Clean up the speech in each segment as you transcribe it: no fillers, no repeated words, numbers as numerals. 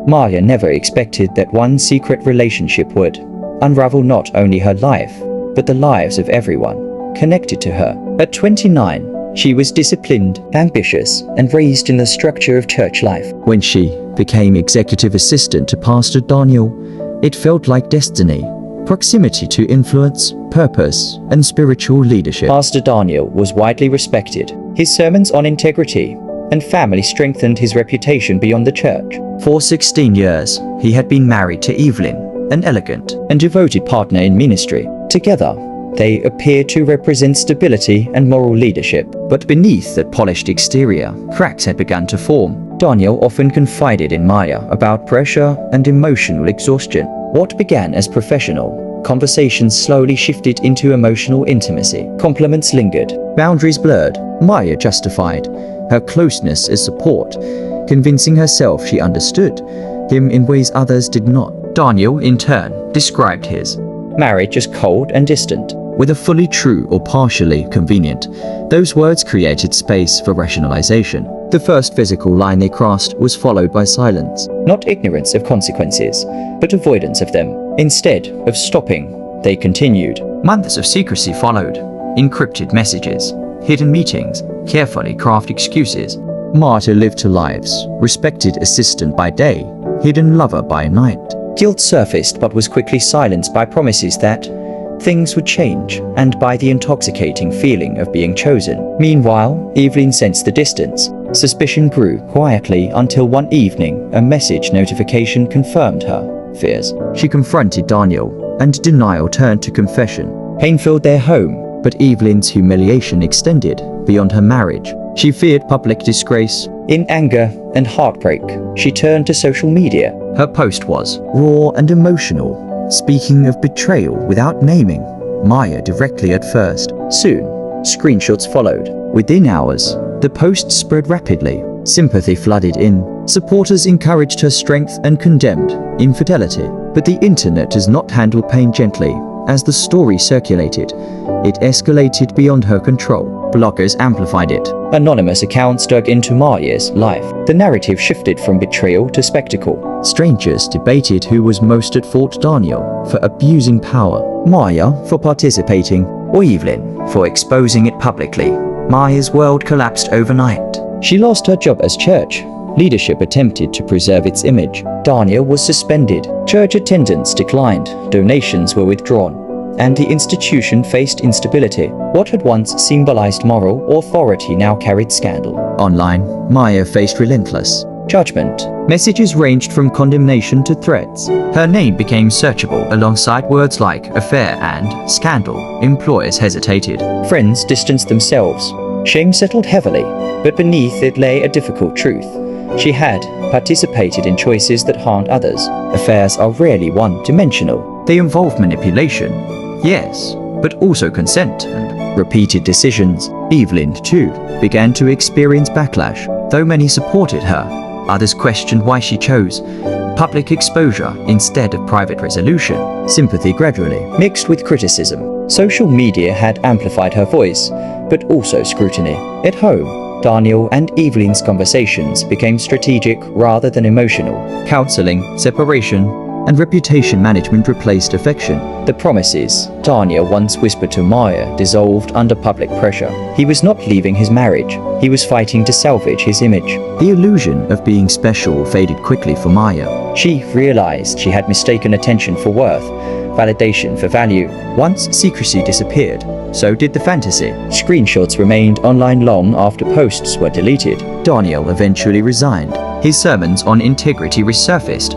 Maya never expected that one secret relationship would unravel not only her life, but the lives of everyone connected to her. At 29, she was disciplined, ambitious, and raised in the structure of church life. When she became executive assistant to Pastor Daniel, it felt like destiny. Proximity to influence, purpose, and spiritual leadership. Pastor Daniel was widely respected. His sermons on integrity and family strengthened his reputation beyond the church. For 16 years, he had been married to Evelyn, an elegant and devoted partner in ministry. Together, they appeared to represent stability and moral leadership. But beneath that polished exterior, cracks had begun to form. Daniel often confided in Maya about pressure and emotional exhaustion. What began as professional conversations slowly shifted into emotional intimacy. Compliments lingered, boundaries blurred. Maya justified her closeness as support, convincing herself she understood him in ways others did not. Daniel, in turn, described his marriage as cold and distant. Whether fully true or partially convenient, those words created space for rationalization. The first physical line they crossed was followed by silence. Not ignorance of consequences, but avoidance of them. Instead of stopping, they continued. Months of secrecy followed. Encrypted messages, hidden meetings, carefully crafted excuses. Marta lived her lives, respected assistant by day, hidden lover by night. Guilt surfaced but was quickly silenced by promises that things would change, and by the intoxicating feeling of being chosen. Meanwhile, Evelyn sensed the distance. Suspicion grew quietly until one evening, a message notification confirmed her fears. She confronted Daniel, and denial turned to confession. Pain filled their home, but Evelyn's humiliation extended beyond her marriage. She feared public disgrace. In anger and heartbreak, she turned to social media. Her post was raw and emotional, speaking of betrayal without naming Maya directly at first. Soon, screenshots followed. Within hours, the post spread rapidly. Sympathy flooded in. Supporters encouraged her strength and condemned infidelity. But the internet does not handle pain gently. As the story circulated, it escalated beyond her control. Bloggers amplified it. Anonymous accounts dug into Maya's life. The narrative shifted from betrayal to spectacle. Strangers debated who was most at fault: Daniel for abusing power, Maya for participating, or Evelyn for exposing it publicly. Maya's world collapsed overnight. She lost her job as church leadership attempted to preserve its image. Daniel was suspended. Church attendance declined. Donations were withdrawn, and the institution faced instability. What had once symbolized moral authority now carried scandal. Online, Maya faced relentless judgment. Messages ranged from condemnation to threats. Her name became searchable alongside words like affair and scandal. Employers hesitated. Friends distanced themselves. Shame settled heavily, but beneath it lay a difficult truth. She had participated in choices that harmed others. Affairs are rarely one-dimensional. They involve manipulation, yes, but also consent and repeated decisions. Evelyn, too, began to experience backlash. Though many supported her, others questioned why she chose public exposure instead of private resolution. Sympathy gradually mixed with criticism. Social media had amplified her voice, but also scrutiny. At home, Daniel and Evelyn's conversations became strategic rather than emotional. Counseling, separation, and reputation management replaced affection. The promises Daniel once whispered to Maya dissolved under public pressure. He was not leaving his marriage. He was fighting to salvage his image. The illusion of being special faded quickly for Maya. She realized she had mistaken attention for worth, validation for value. Once secrecy disappeared, so did the fantasy. Screenshots remained online long after posts were deleted. Daniel eventually resigned. His sermons on integrity resurfaced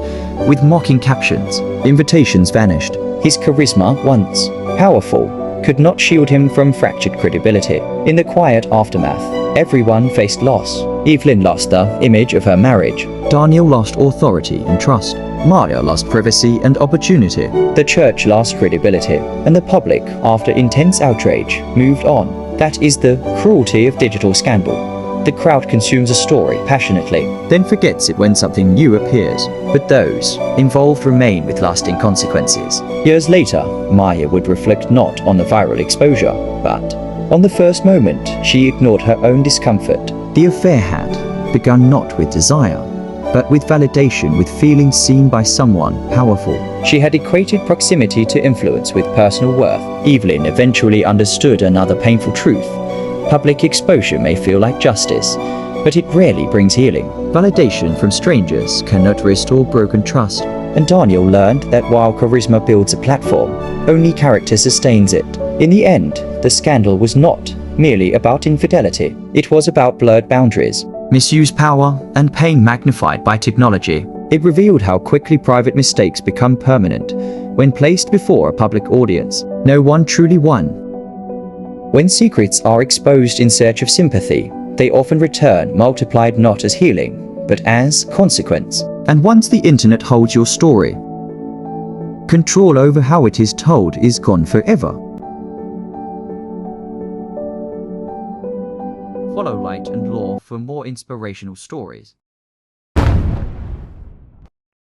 with mocking captions. Invitations vanished. His charisma, once powerful, could not shield him from fractured credibility. In the quiet aftermath, everyone faced loss. Evelyn lost the image of her marriage. Daniel lost authority and trust. Maya lost privacy and opportunity. The church lost credibility, and the public, after intense outrage, moved on. That is the cruelty of digital scandal. The crowd consumes a story passionately, then forgets it when something new appears. But those involved remain with lasting consequences. Years later, Maya would reflect not on the viral exposure, but on the first moment she ignored her own discomfort. The affair had begun not with desire, but with validation, with feelings seen by someone powerful. She had equated proximity to influence with personal worth. Evelyn eventually understood another painful truth. Public exposure may feel like justice, but it rarely brings healing. Validation from strangers cannot restore broken trust. And Daniel learned that while charisma builds a platform, only character sustains it. In the end, the scandal was not merely about infidelity. It was about blurred boundaries, misuse power, and pain magnified by technology. It revealed how quickly private mistakes become permanent when placed before a public audience. No one truly won. When secrets are exposed in search of sympathy, they often return multiplied not as healing, but as consequence. And once the internet holds your story, control over how it is told is gone forever. Follow Light and Law for more inspirational stories.